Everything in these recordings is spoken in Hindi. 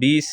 20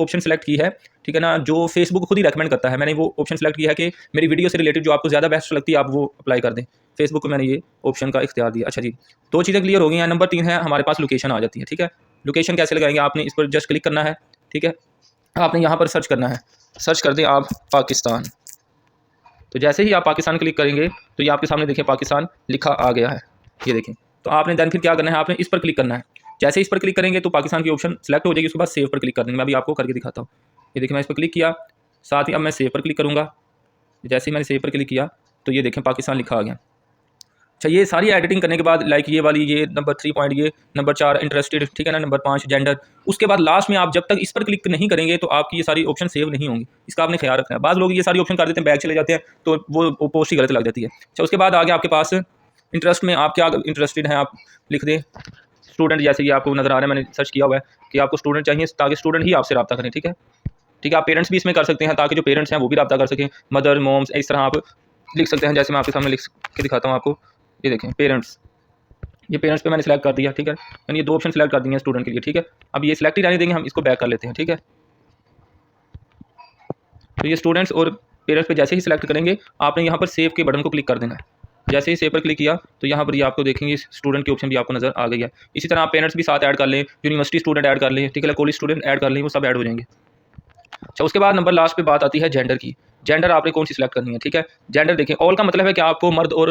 ऑप्शन सेलेक्ट की है, ठीक है ना, जो फेसबुक खुद ही रेकमेंड करता है। मैंने वो ऑप्शन सेलेक्ट किया है कि मेरी वीडियो से रिलेटेड जो आपको ज़्यादा बेस्ट लगती है आप वो अप्लाई कर दें। फेसबुक को मैंने ये ऑप्शन का इख्तियार दिया। अच्छा जी, 2 चीज़ें क्लियर हो गई हैं। नंबर 3 है हमारे पास लोकेशन आ जाती है, ठीक है। लोकेशन कैसे लगाएंगे, आपने इस पर जस्ट क्लिक करना है, ठीक है। आपने यहाँ पर सर्च करना है, सर्च कर दें आप पाकिस्तान। तो जैसे ही आप पाकिस्तान क्लिक करेंगे तो ये आपके सामने देखिए पाकिस्तान लिखा आ गया है, ये देखें। तो आपने देन फिर क्या करना है, आपने इस पर क्लिक करना है। जैसे इस पर क्लिक करेंगे तो पाकिस्तान की ऑप्शन सेलेक्ट हो जाएगी, उसके बाद सेव पर क्लिक कर देंगे। मैं अभी आपको करके दिखाता हूँ। ये देखिए मैं इस पर क्लिक किया, साथ ही अब मैं सेव पर क्लिक करूँगा। जैसे ही मैंने सेव पर क्लिक किया तो ये देखें पाकिस्तान लिखा आ गया। अच्छा, ये सारी एडिटिंग करने के बाद लाइक ये वाली, ये नंबर 3 पॉइंट, ये नंबर 4 इंटरेस्टेड, ठीक है ना, नंबर 5 जेंडर, उसके बाद लास्ट में आप जब तक इस पर क्लिक नहीं करेंगे तो आपकी ये सारी ऑप्शन सेव नहीं होंगी। इसका आपने ख्याल रखना है। बाद लोग ये सारी ऑप्शन कर देते हैं, बैक चले जाते हैं तो वो पोस्ट ही गलत लग जाती है। अच्छा, उसके बाद आगे आपके पास इंटरेस्ट में आप क्या इंटरेस्टेड हैं आप लिख दें। स्टूडेंट जैसे कि आपको नज़र आ रहा है, मैंने सर्च किया हुआ है कि आपको स्टूडेंट चाहिए ताकि स्टूडेंट ही आपसे रब्ता करें, ठीक है। ठीक है, आप पेरेंट्स भी इसमें कर सकते हैं ताकि जो पेरेंट्स हैं वो भी रब्ता कर सकें, मदर मॉम्स, इस तरह आप लिख सकते हैं। जैसे मैं आपके सामने लिख के दिखाता हूँ आपको, ये देखें पेरेंट्स, ये पेरेंट्स पे मैंने सेलेक्ट कर दिया, ठीक है। मैंने ये 2 ऑप्शन सेलेक्ट कर दिए हैं स्टूडेंट के लिए, ठीक है। अब ये सेलेक्ट ही रहने देंगे, हम इसको बैक कर लेते हैं, ठीक है। तो ये स्टूडेंट्स और पेरेंट्स पे जैसे ही सेलेक्ट करेंगे आपने यहाँ पर सेव के बटन को क्लिक कर देना है। जैसे ही सेव पर क्लिक किया तो यहाँ पर ये आपको देखेंगे स्टूडेंट की ऑप्शन भी आपको नज़र आ गई है। इसी तरह आप पेरेंट्स भी साथ ऐड कर लें, यूनिवर्सिटी स्टूडेंट ऐड कर लें, ठीक है, कॉलेज स्टूडेंट ऐड कर लें, वो सब ऐड हो जाएंगे। अच्छा, उसके बाद नंबर लास्ट पे बात आती है जेंडर की। जेंडर आपने कौन सी सिलेक्ट करनी है, ठीक है। जेंडर देखें, ऑल का मतलब है कि आपको मर्द और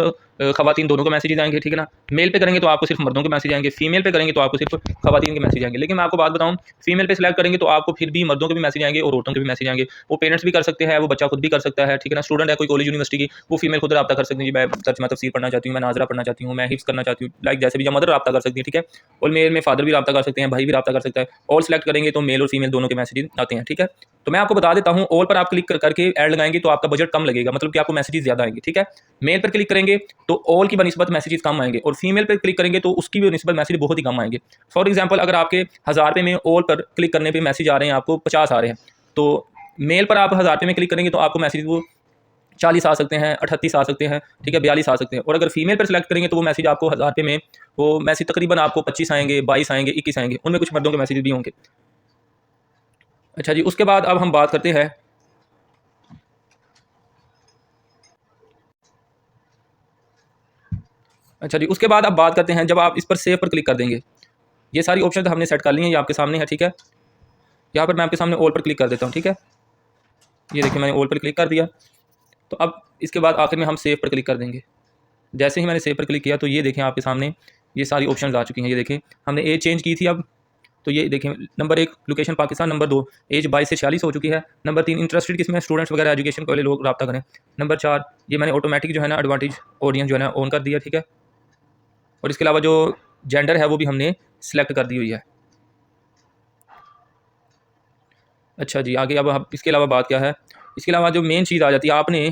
खवातीन दोनों के मैसेज आएंगे, ठीक है ना। मेल पे करेंगे तो आपको सिर्फ मर्दों के मैसेज आएंगे, फीमेल पे करेंगे तो आपको सिर्फ खवातीन के मैसेज आएंगे। लेकिन मैं आपको बात बताऊं, फीमेल पे सिलेक्ट करेंगे तो आपको फिर भी मर्दों के भी मैसेज आएंगे और औरतों के भी मैसेज आएंगे। वो पेरेंट्स भी कर सकते हैं, वो बच्चा खुद भी कर सकता है, ठीक है ना। स्टूडेंट है कोई कॉलेज यूनिवर्सिटी की, वो फीमेल खुद रब्ता कर सकती है, जी मैं तर्जुमा तफसीर पढ़ना चाहती हूँ, मैं नाजरा पढ़ना चाहती हूँ, मैं हिफ्स करना चाहती हूँ, लाइक जैसे भी, या मदर रब्ता कर सकती है, ठीक है। और मेल में फादर भी रब्ता कर सकते हैं, भाई भी रब्ता कर सकता है। ऑल सेलेक्ट करेंगे तो मेल और फीमेल दोनों के मैसेज आते हैं, ठीक है। तो मैं आपको बता देता हूँ, ऑल पर आप क्लिक करके ऐड लगाएंगे तो आपका बजट कम लगेगा, मतलब कि आपको मैसेजेस ज़्यादा आएंगे, ठीक है। मेल पर क्लिक करेंगे तो ऑल की बनिस्बत मैसेजेस कम आएंगे, और फीमेल पर क्लिक करेंगे तो उसकी भी बनिस्बत मैसेज बहुत ही कम आएंगे। फॉर एग्जांपल, अगर आपके 1000 रुपये में ऑल पर क्लिक करने पे मैसेज आ रहे हैं, आपको 50 आ रहे हैं, तो मेल पर आप 1000 रुपये में क्लिक करेंगे तो आपको मैसेज वो 40 आ सकते हैं, 38 आ सकते हैं, ठीक है, 42 आ सकते हैं। और अगर फीमेल पर सिलेक्ट करेंगे तो वो मैसेज आपको 1000 रुपये में वो मैसेज तकरीबन आपको 25 आएंगे, 22 आएंगे, 21 आएंगे, उनमें कुछ मर्दों के मैसेज भी होंगे। अच्छा जी, उसके बाद अब हम बात करते हैं अच्छा जी, उसके बाद अब बात करते हैं, जब आप इस पर सेव पर क्लिक कर देंगे, ये सारी ऑप्शन तो हमने सेट कर ली हैं, ये आपके सामने है, ठीक है। यहाँ पर मैं आपके सामने ऑल पर क्लिक कर देता हूँ, ठीक है। ये देखिए मैंने ऑल पर क्लिक कर दिया। तो अब इसके बाद आखिर में हम सेव पर क्लिक कर देंगे। जैसे ही मैंने सेव पर क्लिक किया तो ये देखें आपके सामने ये सारी ऑप्शन आ चुकी हैं। ये देखें हमने एज चेंज की थी अब, तो ये देखें number 1 location Pakistan, number 2 age 22 से 46 हो चुकी है, नंबर 3 इंटरेस्टेड किसमें, स्टूडेंट्स वगैरह एजुकेशन वाले लोग रब्ता करें, नंबर 4 ये मैंने ऑटोमेटिक जो है ना एडवांटेज ऑडियंस जो है ना ऑन कर दिया, ठीक है। और इसके अलावा जो जेंडर है वो भी हमने सेलेक्ट कर दी हुई है। अच्छा जी, आगे अब इसके अलावा बात क्या है, इसके अलावा जो मेन चीज़ आ जाती है, आपने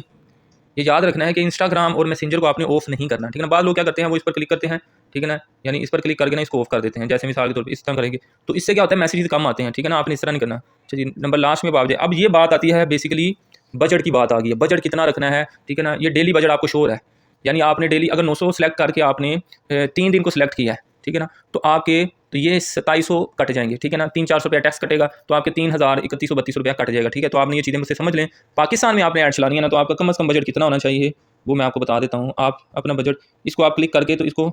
ये याद रखना है कि इंस्टाग्राम और मैसेंजर को आपने ऑफ नहीं करना, ठीक है ना। बाद लोग क्या करते हैं, वो इस पर क्लिक करते हैं, ठीक है ना, यानी इस पर क्लिक करके ना इसको ऑफ कर देते हैं, जैसे मिसाल के तौर पर इस तरह करेंगे तो इससे क्या होता है, मैसेजेस कम आते हैं, ठीक है ना। आपने इस तरह नहीं करना। अच्छा जी, नंबर लास्ट में बात है, अब ये बात आती है बेसिकली बजट की बात आ गई है, बजट कितना रखना है, ठीक है ना। ये डेली बजट आपको शोर है, यानी आपने डेली अगर 900 सेलेक्ट करके आपने 3 दिन को सिलेक्ट किया है, ठीक है ना, तो आपके तो ये 2700 कट जाएंगे, ठीक है ना। 300-400 रुपया टैक्स कटेगा तो आपके 3000 3132 रुपया कट जाएगा, ठीक है। तो आपने ये चीज़ें मुझसे समझ लें। पाकिस्तान में आपने ऐड चलानी है ना, तो आपका कम से कम बजट कितना होना चाहिए वो मैं आपको बता देता हूँ। आप अपना बजट, इसको आप क्लिक करके तो इसको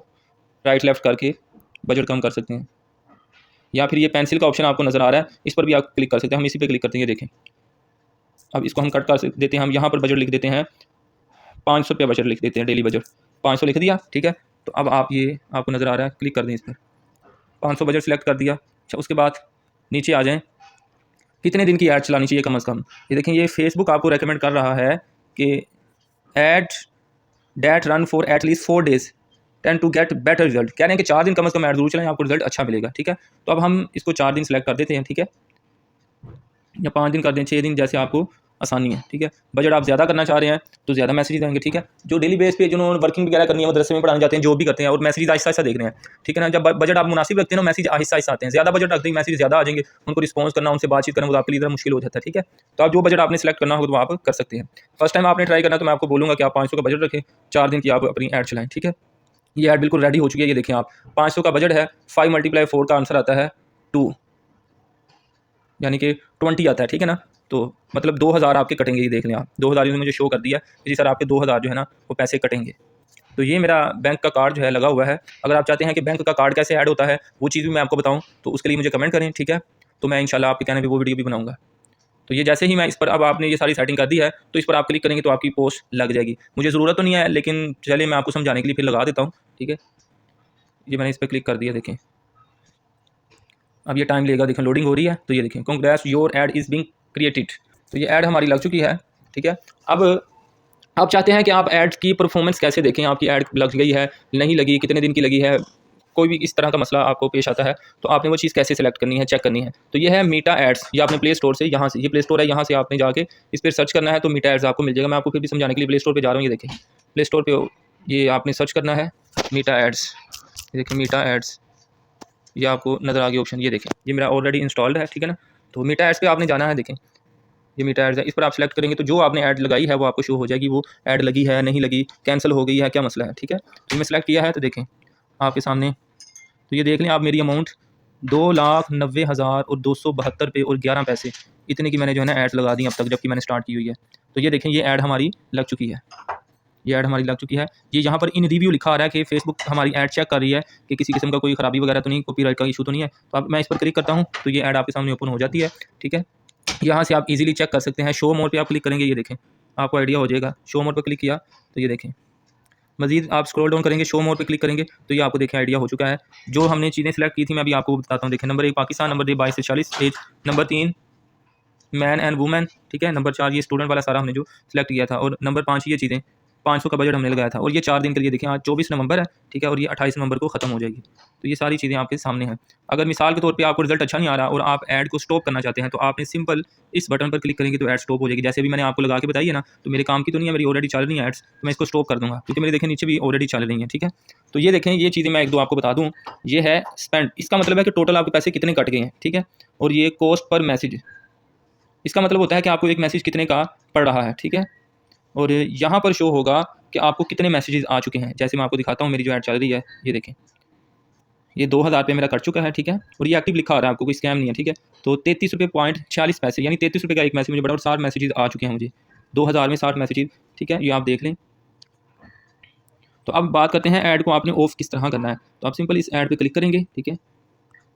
राइट लेफ्ट करके बजट कम कर सकते हैं, या फिर ये पेंसिल का ऑप्शन आपको नज़र आ रहा है, इस पर भी आप क्लिक कर सकते हैं। हम इसी पे क्लिक करते हैं, ये देखें। अब इसको हम कट कर देते हैं, हम यहाँ पर बजट लिख देते हैं 500 रुपया बजट लिख देते हैं, डेली बजट 500 लिख दिया, ठीक है। तो अब आप ये आपको नज़र आ रहा है, क्लिक कर दें इस पर, 500 बजट सेलेक्ट कर दिया। अच्छा, उसके बाद नीचे आ जाएँ, कितने दिन की ऐड चलानी चाहिए कम से कम। ये देखें, ये फेसबुक आपको रेकमेंड कर रहा है कि add that run for at least 4 days tend to get better result, कह रहे हैं कि 4 दिन कम से कम ऐड जरूर चलाएं, आपको रिजल्ट अच्छा मिलेगा, ठीक है। तो अब हम इसको 4 दिन सेलेक्ट कर देते हैं, ठीक है, या 5 दिन कर दें, 6 दिन, जैसे आपको आसानी है, ठीक है। बजट आप ज़्यादा करना चाह रहे हैं तो ज़्यादा मैसेज आएंगे, ठीक है। जो डेली बेस पे जिन्होंने वर्किंग वगैरह करनी है, मदरसे में पढ़ाने जाते हैं, जो भी करते हैं, और मैसेज आहिस्ता आहिस्ता देख रहे हैं, ठीक है ना। जब बजट आप मुनासिब रखते हैं ना, मैसेज आहिस्ता आहिस्ता आते हैं। ज़्यादा बजट रखते हैं, मैसेज ज़्यादा आ जाएंगे, उनको रिस्पॉन्स करना, उनसे बातचीत करना वो आपके लिए मुश्किल हो जाता है, ठीक है। तो आप जो बजट आपने सेलेक्ट करना हो तो आप कर सकते हैं। फर्स्ट टाइम आपने ट्राई करना तो मैं आपको बोलूँगा कि आप 500 का बजट रखें, 4 दिन की आप अपनी ऐड चलाएँ, ठीक है। ये ऐड बिल्कुल रेडी हो चुकी है, ये देखें आप, 500 का बजट है, 5 × 4 का आंसर आता है 2, यानी कि 20 आता है, ठीक है ना। तो मतलब 2000 आपके कटेंगे, ये देख लें आप, 2000 इन्होंने मुझे शो कर दिया, इसी तरह आपके 2000 जो है ना वो पैसे कटेंगे। तो ये मेरा बैंक का कार्ड जो है लगा हुआ है। अगर आप चाहते हैं कि बैंक का कार्ड कैसे ऐड होता है वो चीज़ भी मैं आपको बताऊँ, तो उसके लिए मुझे कमेंट करें, ठीक है। तो मैं इंशाल्लाह आपके कहने पे वो वीडियो भी बनाऊंगा। तो ये जैसे ही मैं इस पर, अब आपने ये सारी सेटिंग कर दी है, तो इस पर आप क्लिक करेंगे तो आपकी पोस्ट लग जाएगी। मुझे ज़रूरत तो नहीं है, लेकिन चलिए मैं आपको समझाने के लिए फिर लगा देता हूँ, ठीक है। ये मैंने इस पर क्लिक कर दिया, देखें अब ये टाइम लेगा, देखें लोडिंग हो रही है। तो ये देखें congrats your add is being created. तो ये ऐड हमारी लग चुकी है, ठीक है। अब आप चाहते हैं कि आप ऐड की परफॉर्मेंस कैसे देखें, आपकी ऐड लग गई है नहीं लगी, कितने दिन की लगी है, कोई भी इस तरह का मसला आपको पेश आता है तो आपने वो चीज़ कैसे सेलेक्ट करनी है, चेक करनी है। तो ये है मीटा एड्स, ये आपने प्ले स्टोर से, यहाँ से, ये प्ले स्टोर है, यहाँ से आपने जाके इस पर सर्च करना है तो मीटा एड्स आपको मिल जाएगा। मैं आपको फिर भी समझाने के लिए प्ले स्टोर पर जा रहा हूँ। ये देखें प्ले स्टोर पर ये आपने सर्च करना है मीटा एड्स, देखें मीटा एड्स, ये आपको नज़र आ गया ऑप्शन, ये देखें ये मेरा ऑलरेडी इंस्टॉल्ड है, ठीक है ना। तो मीटा एड्स पे आपने जाना है, देखें ये मीटा एड्स है, इस पर आप सेलेक्ट करेंगे तो जो आपने ऐड लगाई है वो आपको शो हो जाएगी, वो ऐड लगी है नहीं लगी, कैंसिल हो गई है, क्या मसला है, ठीक है। तो मैं सेलेक्ट किया है तो देखें आपके सामने, तो ये देख लें आप, मेरी अमाउंट 2,90,272 रुपये और 11 पैसे, इतने की मैंने जो है ना ऐड्स लगा दी अब तक, जबकि मैंने स्टार्ट की हुई है। तो ये देखें ये ऐड हमारी लग चुकी है, ये ऐड हमारी लग चुकी है। ये यहाँ पर इन रिव्यू लिखा आ रहा है कि फेसबुक हमारी ऐड चेक कर रही है कि किसी किस्म का कोई खराबी वगैरह तो नहीं, कॉपीराइट का इशू तो नहीं है। तो अब मैं इस पर क्लिक करता हूँ तो ये ऐड आपके सामने ओपन हो जाती है, ठीक है। यहाँ से आप इजीली चेक कर सकते हैं। शो मोर पे आप क्लिक करेंगे, ये देखें आपको आइडिया हो जाएगा। शो मोर पर क्लिक किया तो ये देखें, मजीद आप स्क्रॉल डाउन करेंगे, शो मोर पे क्लिक करेंगे तो ये आपको देखें आइडिया हो चुका है। जो हमने चीज़ें सेलेक्ट की थी मैं अभी आपको बताता हूँ। देखें नंबर 1 पाकिस्तान, नंबर 2 22 से 40 age, number 3 man and women, ठीक है। नंबर 4 ये स्टूडेंट वाला सारा हमने जो सेलेक्ट किया था, और नंबर 5 ये चीज़ें 500 का बजट हमने लगाया था, और ये 4 दिन के लिए। देखें आज 24 नवंबर है, ठीक है, और ये 28 नवंबर को ख़त्म हो जाएगी। तो ये सारी चीज़ें आपके सामने हैं। अगर मिसाल के तौर पे आपको रिजल्ट अच्छा नहीं आ रहा और आप ऐड को स्टॉप करना चाहते हैं तो आपने सिंपल इस बटन पर क्लिक करेंगे तो ऐड स्टॉप हो जाएगी। जैसे भी मैंने आपको लगा के बताई है ना, तो मेरे काम की तो नहीं है, मेरी ऑलरेडी चल रही है एड्स, तो मैं इसको स्टॉप कर दूँगा क्योंकि मेरे देखें नीचे भी ऑलरेडी चल रही हैं, ठीक है। तो ये देखें ये चीज़ें मैं 1-2 आपको बता दूँ। ये है स्पेंड, इसका मतलब है कि टोटल आपके पैसे कितने कट गए हैं, ठीक है। और ये कॉस्ट पर मैसेज, इसका मतलब होता है कि आपको एक मैसेज कितने का पड़ रहा है, ठीक है। और यहाँ पर शो होगा कि आपको कितने मैसेजेस आ चुके हैं। जैसे मैं आपको दिखाता हूँ, मेरी जो ऐड चल रही है, ये देखें ये 2000 रुपये मेरा कट चुका है, ठीक है। और ये एक्टिव लिखा आ रहा है, आपको कोई स्कैम नहीं है, ठीक है। तो 33 रुपये पॉइंट 46 पैसे, यानी 33 रुपये का एक मैसेज मुझे बड़ा, और 60 मैसेजेस आ चुके हैं मुझे 2000 में 60 मैसेजेस, ठीक है। ये आप देख लें। तो अब बात करते हैं ऐड को आपने ऑफ किस तरह करना है। तो आप सिंपल इस ऐड पर क्लिक करेंगे, ठीक है।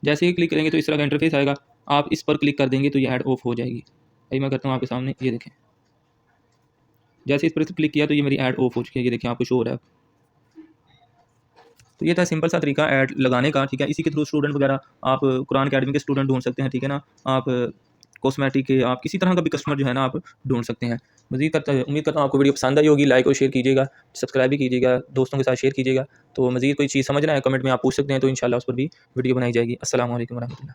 जैसे ही क्लिक करेंगे तो इस तरह का इंटरफेस आएगा, आप इस पर क्लिक कर देंगे तो ये ऐड ऑफ हो जाएगी। अभी मैं करता हूँ आपके सामने, ये देखें जैसे इस पर क्लिक किया तो ये मेरी ऐड ऑफ हो चुकी है, ये देखें आपको शो हो रहा है। तो ये था सिंपल सा तरीका ऐड लगाने का, ठीक है। इसी के थ्रू स्टूडेंट वगैरह, आप कुरान अकेडमी के स्टूडेंट ढूंढ सकते हैं, ठीक है ना। आप कॉस्मेटिक के, आप किसी तरह का भी कस्टमर जो है ना आप ढूंढ सकते हैं। उम्मीद करता हूँ आपको वीडियो पसंद आई होगी। लाइक और शेयर कीजिएगा, सब्सक्राइब भी कीजिएगा, दोस्तों के साथ शेयर कीजिएगा। तो मज़ीद कोई चीज़ समझना है कमेंट में आप पूछ सकते हैं, तो इंशाल्लाह उस पर भी वीडियो बनाई जाएगी। अस्सलाम वालेकुम रहमतुल्लाह।